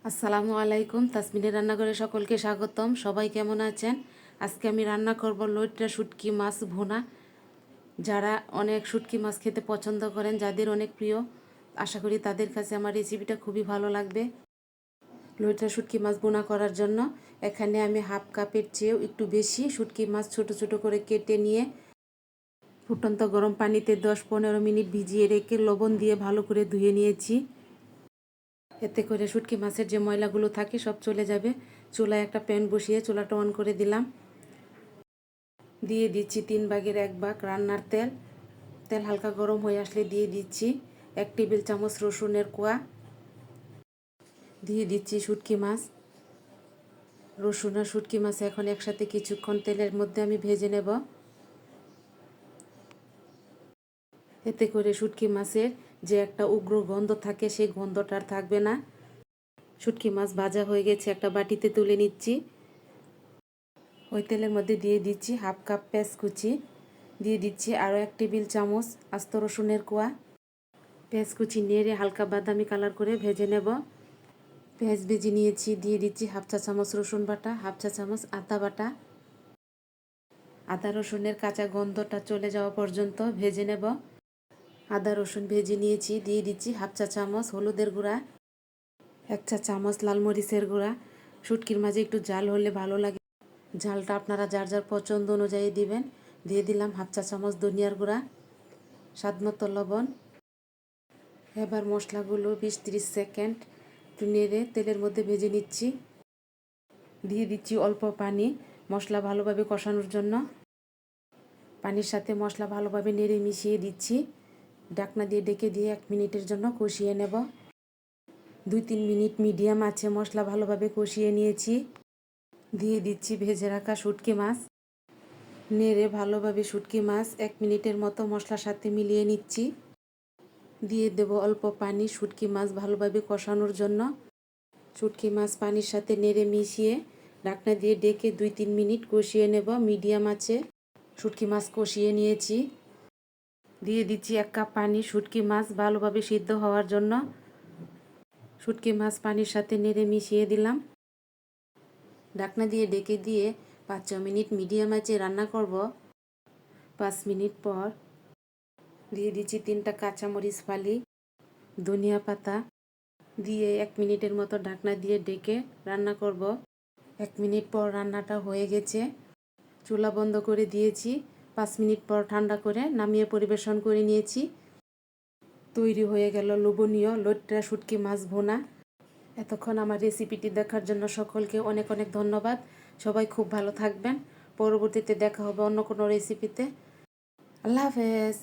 আসসালামু আলাইকুম। তাসমিনের রান্নাঘরে সকলকে স্বাগতম। সবাই কেমন আছেন? আজকে আমি রান্না করব লইট্টা শুটকি মাছ ভুনা। যারা অনেক শুটকি মাছ খেতে পছন্দ করেন, যাদের অনেক প্রিয়, আশা করি তাদের কাছে আমার রেসিপিটা খুবই ভালো লাগবে। লইট্টা শুটকি মাছ ভুনা করার জন্য এখানে আমি হাফ কাপের চেয়েও একটু বেশি শুটকি মাছ ছোট ছোট করে কেটে নিয়ে ফুটন্ত গরম পানিতে 10-15 মিনিট ভিজিয়ে রেখে লবণ দিয়ে ভালো করে ধুয়ে নিয়েছি। এতে করে শুটকি মাছের যে ময়লাগুলো থাকে সব চলে যাবে। চুলায় একটা প্যান বসিয়ে চুলাটা অন করে দিলাম। দিয়ে দিচ্ছি 1/3 ভাগ রান্নার তেল। তেল হালকা গরম হয়ে আসলে দিয়ে দিচ্ছি 1 টেবিল চামচ রসুনের কোয়া। দিয়ে দিচ্ছি শুটকি মাছ। রসুন আর শুটকি মাছ এখন একসাথে কিছুক্ষণ তেলের মধ্যে আমি ভেজে নেব। এতে করে শুটকি মাছের যে একটা উগ্র গন্ধ থাকে সেই গন্ধটা আর থাকবে না। শুটকি মাছ ভাজা হয়ে গেছে, একটা বাটিতে তুলে নিচ্ছি। ওই তেলের মধ্যে দিয়ে দিচ্ছি হাফ কাপ পেঁয়াজ কুচি। দিয়ে দিচ্ছি আরও 1 টেবিল চামচ আস্ত রসুনের কোয়া। পেঁয়াজ কুচি নেড়ে হালকা বাদামি কালার করে ভেজে নেব। পেঁয়াজ ভেজে নিয়েছি। দিয়ে দিচ্ছি হাফ চা চামচ রসুন বাটা, হাফ চা চামচ আদা বাটা। আদা রসুনের কাঁচা গন্ধটা চলে যাওয়া পর্যন্ত ভেজে নেব। আদা রসুন ভেজে নিয়েছি। দিয়ে দিচ্ছি হাফ চা চামচ হলুদের গুঁড়া, 1 চা চামচ লাল মরিচের গুঁড়া। শুটকির মাঝে একটু ঝাল হলে ভালো লাগে, ঝালটা আপনারা যার যার পছন্দ অনুযায়ী দিবেন। দিয়ে দিলাম হাফ চা চামচ ধনিয়ার গুঁড়া, স্বাদমতো লবণ। এবার মশলাগুলো 20-30 সেকেন্ড একটু নেড়ে তেলের মধ্যে ভেজে নিচ্ছি। দিয়ে দিচ্ছি অল্প পানি মশলা ভালোভাবে কষানোর জন্য। পানির সাথে মশলা ভালোভাবে নেড়ে মিশিয়ে দিচ্ছি। ঢাকনা দিয়ে ঢেকে দিয়ে 1 মিনিটের জন্য কষিয়ে নেব। 2-3 মিনিট মিডিয়াম আছে মশলা ভালোভাবে কষিয়ে নিয়েছি। দিয়ে দিচ্ছি ভেজে রাখা শুটকি মাছ। নেড়ে ভালোভাবে শুটকি মাছ 1 মিনিটের মতো মশলার সাথে মিলিয়ে নিচ্ছি। দিয়ে দেব অল্প পানি শুটকি মাছ ভালোভাবে কষানোর জন্য। শুটকি মাছ পানির সাথে নেড়ে মিশিয়ে ঢাকনা দিয়ে ঢেকে 2-3 মিনিট কষিয়ে নেব মিডিয়াম আছে। শুটকি মাছ কষিয়ে নিয়েছি। দিয়ে দিচ্ছি 1 কাপ পানি শুটকি মাছ ভালোভাবে সিদ্ধ হওয়ার জন্য। শুটকি মাছ পানির সাথে নেড়ে মিশিয়ে দিলাম। ঢাকনা দিয়ে ঢেকে দিয়ে 5-6 মিনিট মিডিয়াম আঁচে রান্না করব। 5 মিনিট পর দিয়ে দিচ্ছি 3টা কাঁচামরিচ ফালি, ধনিয়া পাতা দিয়ে 1 মিনিটের মতো ঢাকনা দিয়ে ঢেকে রান্না করব। 1 মিনিট পর রান্নাটা হয়ে গেছে। চুলা বন্ধ করে দিয়েছি। 5 মিনিট পর ঠান্ডা করে নামিয়ে পরিবেশন করে নিয়েছি। তৈরি হয়ে গেল লোভনীয় লইট্টা শুটকি মাছ ভুনা। এতক্ষণ আমার রেসিপিটি দেখার জন্য সকলকে অনেক অনেক ধন্যবাদ। সবাই খুব ভালো থাকবেন। পরবর্তীতে দেখা হবে অন্য কোনো রেসিপিতে। আল্লাহ হাফেজ।